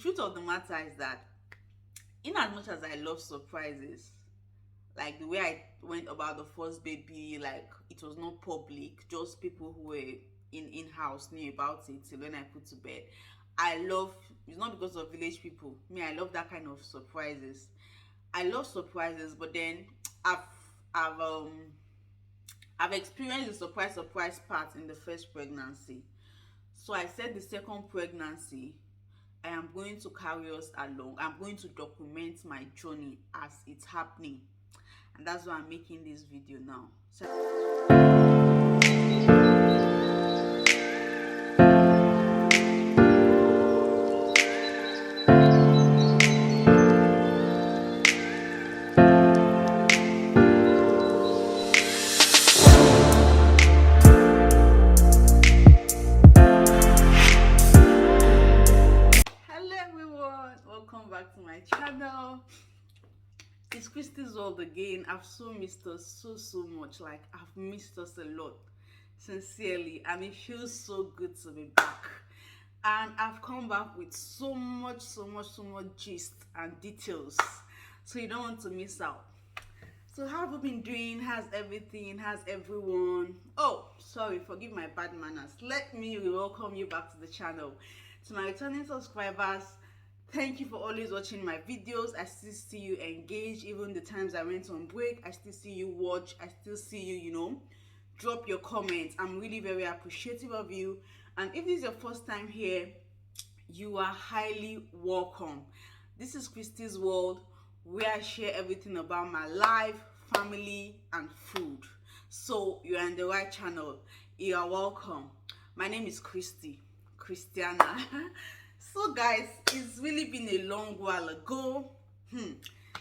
truth of the matter is that in as much as I love surprises, like the way I went about the first baby, like it was not public, just people who were in-house knew about it till when I put to bed. I love, it's not because of village people. Me, I love that kind of surprises. I love surprises, but then I've I've um I've experienced the surprise part in the first pregnancy. So I said the second pregnancy, I am going to carry us along. I'm going to document my journey as it's happening. And that's why I'm making this video now. Hello everyone, welcome back to my channel. It's Christy's World again. I've so missed us so much. Like, I've missed us a lot, sincerely, and it feels so good to be back. And I've come back with so much gist and details, so you don't want to miss out. So how have you been doing? How's everything? How's everyone? Oh, sorry, forgive my bad manners. Let me welcome you back to the channel. To my returning subscribers, thank you for always watching my videos. I still see you engage. Even the times I went on break, I still see you watch. I still see you, drop your comments. I'm really very appreciative of you. And if this is your first time here, you are highly welcome. This is Christy's World, where I share everything about my life, family, and food. So you are in the right channel. You are welcome. My name is Christiana. So guys, it's really been a long while ago.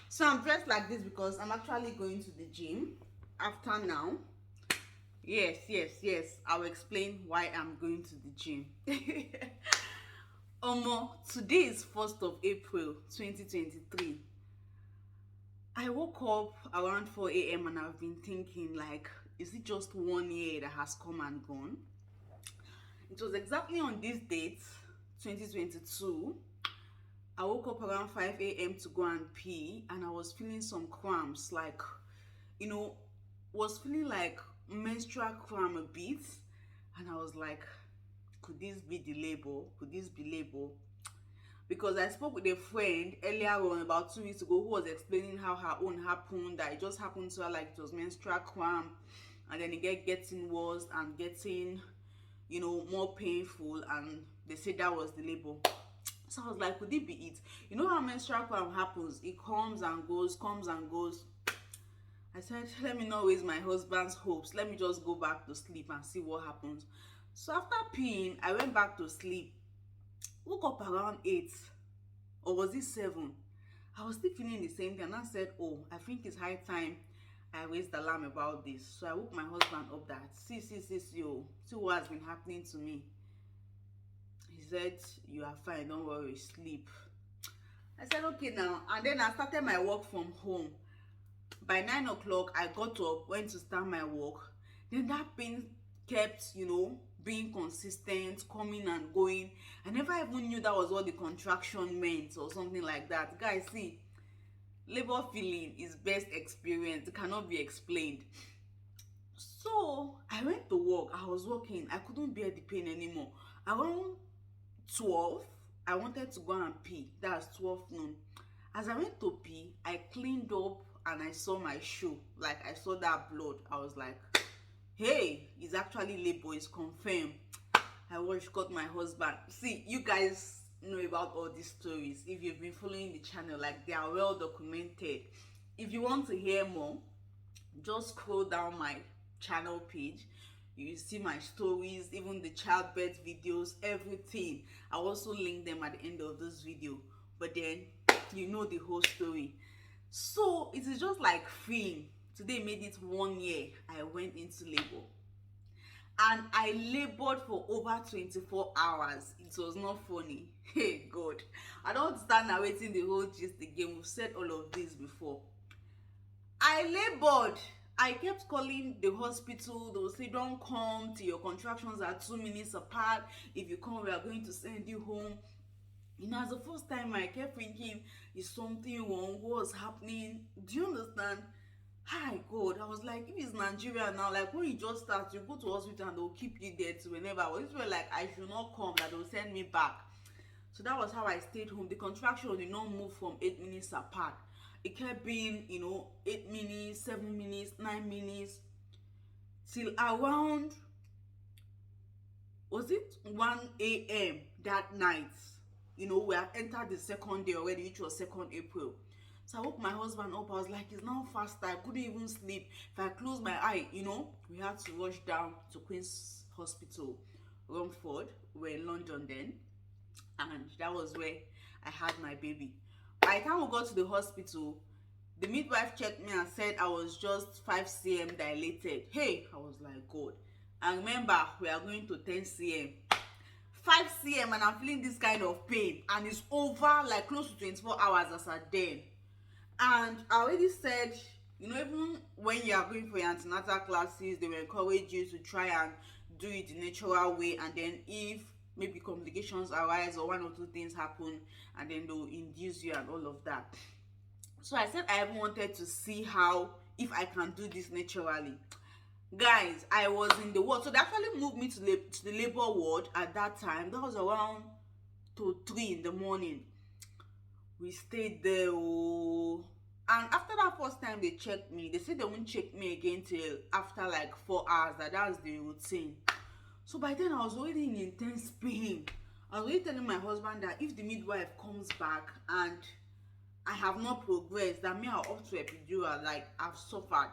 So I'm dressed like this because I'm actually going to the gym after now. Yes. I'll explain why I'm going to the gym. Today is 1st of April 2023. I woke up around 4 a.m. and I've been thinking, like, is it just 1 year that has come and gone? It was exactly on this date, 2022. I woke up around 5 a.m. to go and pee, and I was feeling some cramps, like, was feeling like menstrual cramp a bit. And I was like, could this be the labor? Could this be labor? Because I spoke with a friend earlier on, about 2 weeks ago, who was explaining how her own happened, that it just happened to her like it was menstrual cramp, and then it getting worse and getting more painful, and they said that was the labor. So I was like, could it be it? You know how menstrual cramp happens, it comes and goes. I said, let me not waste my husband's hopes, let me just go back to sleep and see what happens. So after peeing, I went back to sleep, woke up around 8, or was it 7? I was still feeling the same thing, and I said, oh, I think it's high time I raised the alarm about this. So I woke my husband up, that see what has been happening to me. He said, you are fine, don't worry, sleep. I said, okay now. And then I started my work from home. By 9 o'clock, I got up, went to start my work. Then that pain kept, being consistent, coming and going. I never even knew that was what the contraction meant or something like that. Guys, see, labor feeling is best experienced. It cannot be explained. So I went to work. I was working. I couldn't bear the pain anymore. Around 12, I wanted to go and pee. That's 12 noon. As I went to pee, I cleaned up and I saw my shoe. Like, I saw that blood. I was like, hey, it's actually labor, it's confirmed. I got my husband. See, you guys know about all these stories if you've been following the channel. Like, they are well documented. If you want to hear more, just scroll down my channel page. You see my stories, even the childbirth videos, everything. I'll also link them at the end of this video. But then you know the whole story. So it is just like freeing. Today made it 1 year I went into labor, and I labored for over 24 hours. It was not funny. Hey God, I don't stand narrating the whole gist again. We've said all of this before. I labored. I kept calling the hospital. They would say, don't come till your contractions are 2 minutes apart. If you come, we are going to send you home. As the first time I kept thinking, is something wrong? What's happening? Do you understand? Hi God, I was like, if it's Nigeria now, like when you just start, you go to hospital and they'll keep you there till whenever. But this were like, I should not come, that they'll send me back. So that was how I stayed home. The contraction did not move from 8 minutes apart. It kept being, 8 minutes, 7 minutes, 9 minutes, till around, was it 1 a.m. that night. We had entered the second day already, which was 2nd April. So I woke my husband up. I was like, it's now faster. I couldn't even sleep. If I closed my eye, we had to rush down to Queen's Hospital, Romford. We're in London then. And that was where I had my baby. By the time we got to the hospital, the midwife checked me and said I was just 5 cm dilated. Hey, I was like, God. And remember, we are going to 10 cm. 5 cm and I'm feeling this kind of pain. And it's over like close to 24 hours as at then. And I already said, even when you are going for your antenatal classes, they will encourage you to try and do it the natural way. And then if maybe complications arise or 1 or 2 things happen, and then they'll induce you and all of that. So I said I even wanted to see if I can do this naturally. Guys, I was in the ward. So they actually moved me to the labor ward at that time. That was around 3 in the morning. We stayed there. Oh. And after that first time they checked me, they said they won't check me again till after like 4 hours. That's the routine. So by then I was already in intense pain. I was already telling my husband that if the midwife comes back and I have not progressed, that me are up to epidural, like I've suffered.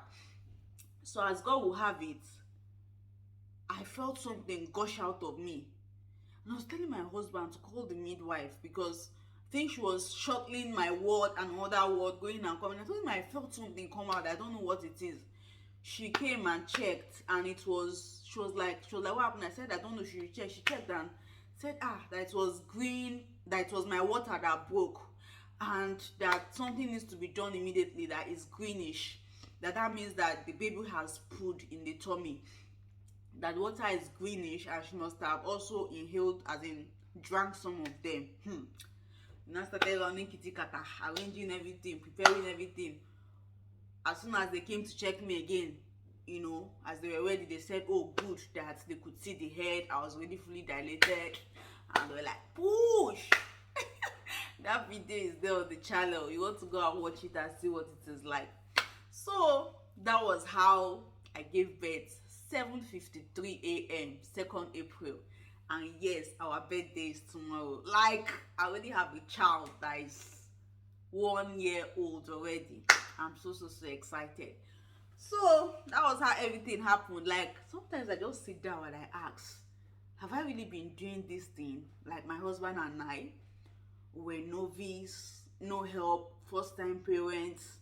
So as God will have it, I felt something gush out of me. And I was telling my husband to call the midwife because I think she was shuttling my ward and another ward, going and coming. I told him I felt something come out. I don't know what it is. She came and checked, and she was like, what happened? I said, I don't know. She checked. She checked and said, that it was green, that it was my water that broke, and that something needs to be done immediately, that is greenish. That means that the baby has pooed in the tummy. That water is greenish, and she must have also inhaled, as in drank some of them. Now started running kitty kata, arranging everything, preparing everything. As soon as they came to check me again, as they were ready, they said, oh, good, that they could see the head. I was already fully dilated. And they were like, push! That video is there on the channel. You want to go and watch it and see what it is like. So that was how I gave birth, 7:53 a.m., 2nd April. And yes, our birthday is tomorrow. Like, I already have a child that is 1 year old already. I'm so excited. So that was how everything happened. Like, sometimes I just sit down and I ask, have I really been doing this thing? Like, my husband and I were novice, no help, first time parents,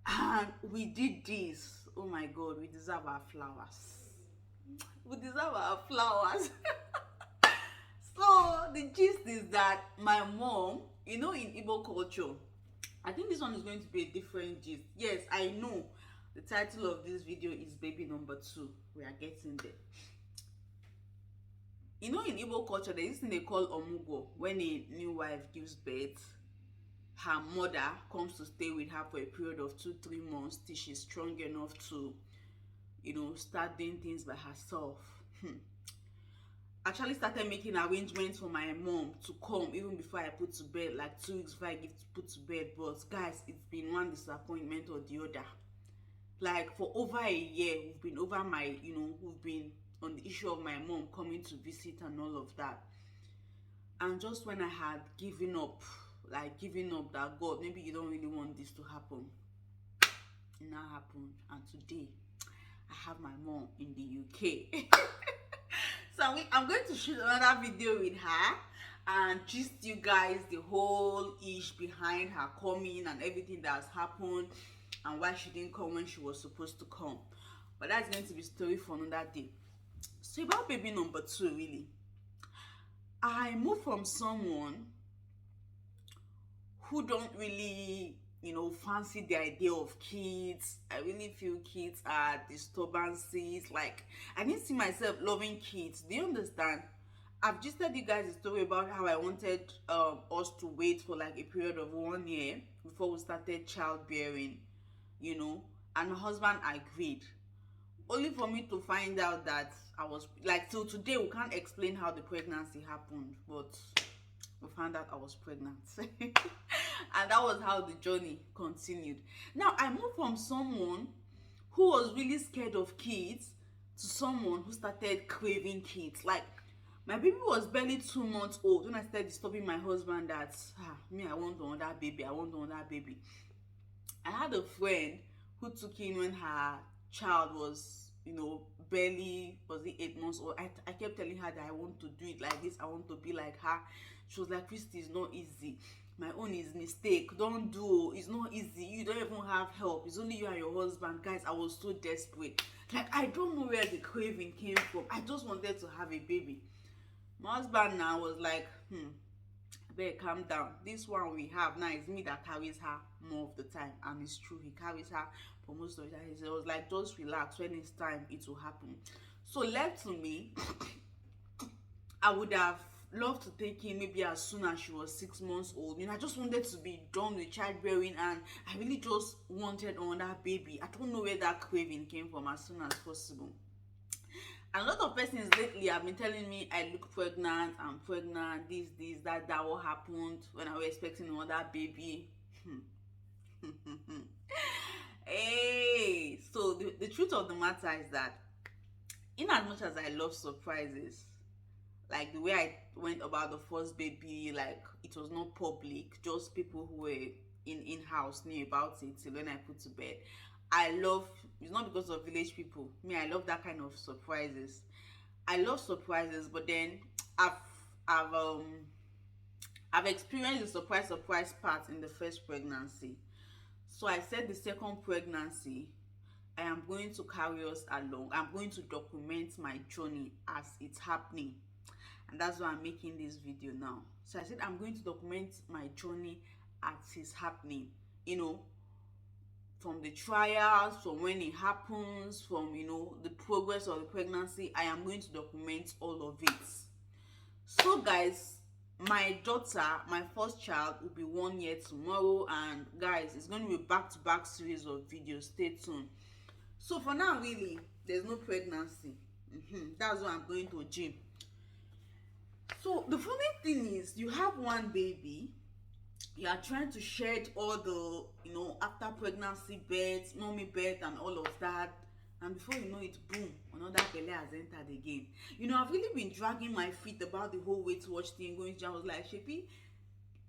and we did this. Oh my God, we deserve our flowers. We deserve our flowers. So the gist is that my mom, in Igbo culture, I think this one is going to be a different gist. Yes, I know the title of this video is baby number 2. We are getting there. In Igbo culture, there is this thing they call omugo. When a new wife gives birth, her mother comes to stay with her for a period of 2-3 months till she's strong enough to, start doing things by herself. Actually started making arrangements for my mom to come even before I put to bed, like 2 weeks before I get put to bed. But guys, it's been one disappointment or the other. Like, for over a year, we've been we've been on the issue of my mom coming to visit and all of that. And just when I had given up that, God, maybe you don't really want this to happen, it now happened. And today I have my mom in the UK. So I'm going to shoot another video with her and gist you guys the whole ish behind her coming and everything that has happened and why she didn't come when she was supposed to come. But that's going to be a story for another day. So about baby number 2, really, I moved from someone who don't really fancy the idea of kids. I really feel kids are disturbances. Like, I didn't see myself loving kids. Do you understand? I've just told you guys a story about how I wanted us to wait for like a period of 1 year before we started childbearing, you know, and my husband agreed. Only for me to find out that I was like, till today we can't explain how the pregnancy happened, but we found out I was pregnant. And that was how the journey continued. Now I moved from someone who was really scared of kids to someone who started craving kids. Like, my baby was barely 2 months old when I started disturbing my husband that me, I want another baby, I want another baby. I had a friend who took in when her child was, barely, was it 8 months old. I kept telling her that I want to do it like this, I want to be like her. She was like, Christy, it's not easy. My own is mistake. Don't do. It's not easy. You don't even have help. It's only you and your husband. Guys, I was so desperate. Like, I don't know where the craving came from. I just wanted to have a baby. My husband now was like, I better calm down. This one we have now is me that carries her more of the time. And it's true, he carries her for most of the time. He was like, just relax. When it's time, it will happen. So left to me, I would have loved to take in maybe as soon as she was 6 months old. I just wanted to be done with childbearing, and I really just wanted another baby. I don't know where that craving came from as soon as possible. And a lot of persons lately have been telling me I look pregnant, I'm pregnant, this, that, what happened when I was expecting another baby. Hey, so the truth of the matter is that in as much as I love surprises, like the way I went about the first baby, like it was not public, just people who were in-house knew about it till when I put to bed. I love, it's not because of village people, me, I love that kind of surprises. I love surprises, but then I've I've I've experienced the surprise part in the first pregnancy. So I said the second pregnancy, I am going to carry us along. I'm going to document my journey as it's happening. And that's why I'm making this video now. So I said I'm going to document my journey as it's happening. From the trials, from when it happens, from the progress of the pregnancy. I am going to document all of it. So guys, my daughter, my first child, will be 1 year tomorrow, and guys, it's going to be a back-to-back series of videos. Stay tuned. So for now, really, there's no pregnancy. That's why I'm going to gym. So the funny thing is, you have one baby, you are trying to shed all the after pregnancy birth, mommy birth, and all of that, and before you know it, boom, another belly has entered again. I've really been dragging my feet about the whole Weight Watch thing. I was like, Shepi,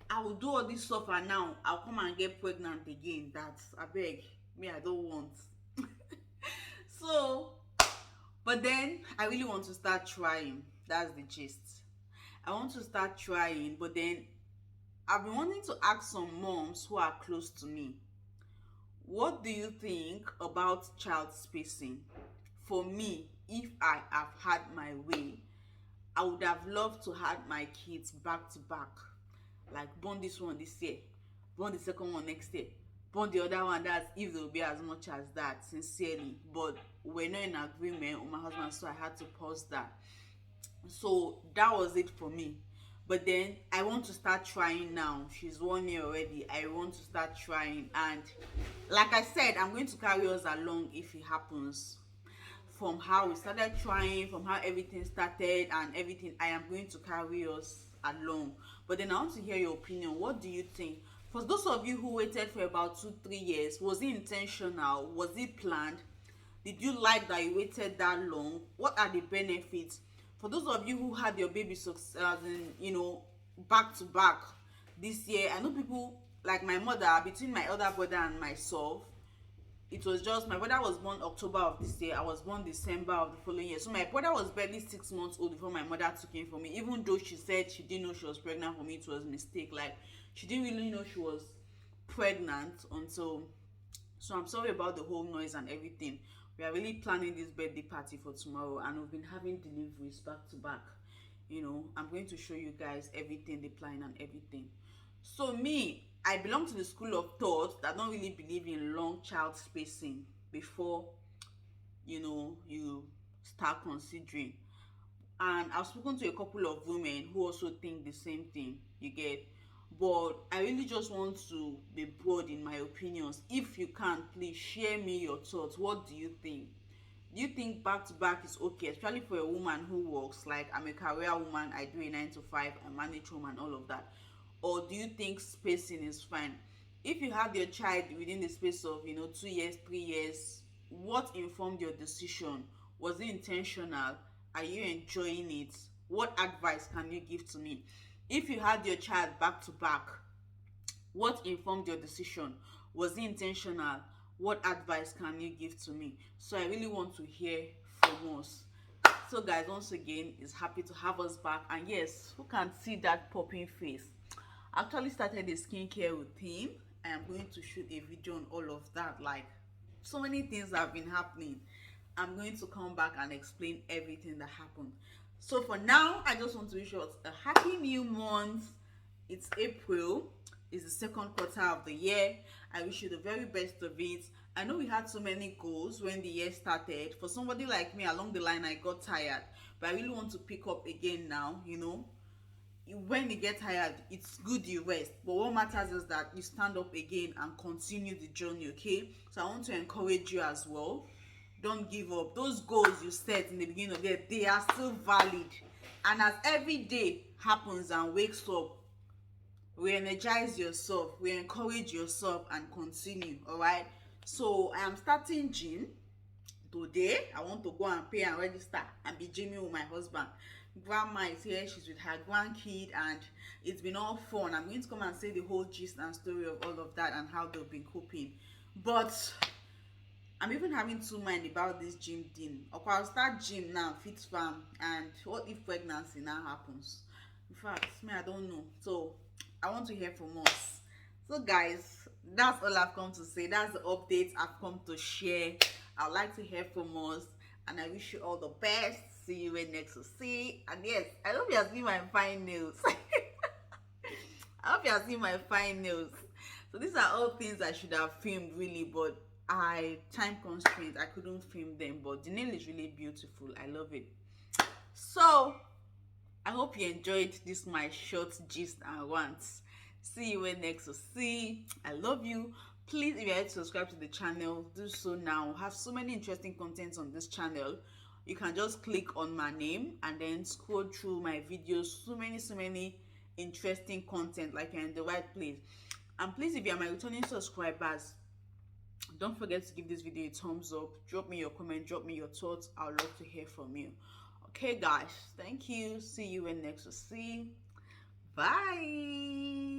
I will do all this suffer now, I'll come and get pregnant again. That's, I beg me, I don't want. So, but then I really want to start trying. That's the gist. I want to start trying, but then I've been wanting to ask some moms who are close to me, what do you think about child spacing? For me, if I have had my way, I would have loved to have my kids back to back. Like, born this one this year, born the second one next year, born the other one. That's if there will be as much as that, sincerely. But we're not in agreement with my husband, so I had to pause that. So that was it for me. But then I want to start trying now. She's 1 year already. I want to start trying, and like I said, I'm going to carry us along if it happens. From how we started trying, from how everything started and everything, I am going to carry us along. But then I want to hear your opinion. What do you think? For those of you who waited for about 2-3 years, was it intentional? Was it planned? Did you like that you waited that long? What are the benefits? For those of you who had your baby back to back this year, I know people like my mother, between my elder brother and myself, it was just, my brother was born October of this year, I was born December of the following year. So my brother was barely 6 months old before my mother took him for me. Even though she said she didn't know she was pregnant for me, it was a mistake. Like, she didn't really know she was pregnant until, so I'm sorry about the whole noise and everything. We are really planning this birthday party for tomorrow, and we've been having deliveries back to back. I'm going to show you guys everything, the plan and everything. So me, I belong to the school of thought that don't really believe in long child spacing before you start considering. and I've spoken to a couple of women who also think the same thing, you get. But I really just want to be broad in my opinions. If you can, please share me your thoughts. What do you think? Do you think back to back is okay, especially for a woman who works? Like, I'm a career woman, I do a 9 to 5, I manage home and all of that. Or do you think spacing is fine? If you had your child within the space of 2 years, 3 years, what informed your decision? Was it intentional? Are you enjoying it? What advice can you give to me? If you had your child back to back, what informed your decision? Was it intentional? What advice can you give to me? So I really want to hear from us. So guys, once again, it's happy to have us back. And yes, who can see that popping face? I actually started a skincare routine. I am going to shoot a video on all of that. Like, so many things have been happening. I'm going to come back and explain everything that happened. So for now, I just want to wish us a happy new month. It's April. It's the second quarter of the year. I wish you the very best of it. I know we had so many goals when the year started. For somebody like me, along the line, I got tired. But I really want to pick up again now, when you get tired, it's good you rest, but what matters is that you stand up again and continue the journey. Okay, so I want to encourage you as well. Don't give up. Those goals you set in the beginning of the year, they are still valid, and as every day happens and wakes up, re-energize yourself, re-encourage yourself, and continue. All right, so I am starting gym today. I want to go and pay and register and be gymming with my husband. Grandma is here, she's with her grandkid, and it's been all fun. I'm going to come and say the whole gist and story of all of that and how they've been coping. But I'm even having two mind about this gym thing. Okay, I'll start gym now, fit farm, and what if pregnancy now happens? In fact, me, I don't know. So I want to hear from us. So guys, that's all I've come to say. That's the update I've come to share. I'd like to hear from us, and I wish you all the best. See you when next to see. And yes, I hope you are seeing my fine nails. I hope you are seeing my fine nails. So these are all things I should have filmed really, but time constraints, I couldn't film them. But the nail is really beautiful. I love it. So I hope you enjoyed this my short gist and rants. See you when next to see. I love you. Please, if you are to subscribe to the channel, do so now. We have so many interesting contents on this channel. You can just click on my name and then scroll through my videos. So many interesting content, like you're in the right place. And please, if you are my returning subscribers, don't forget to give this video a thumbs up. Drop me your comment, drop me your thoughts. I would love to hear from you. Okay guys, thank you. See you when next we see. Bye.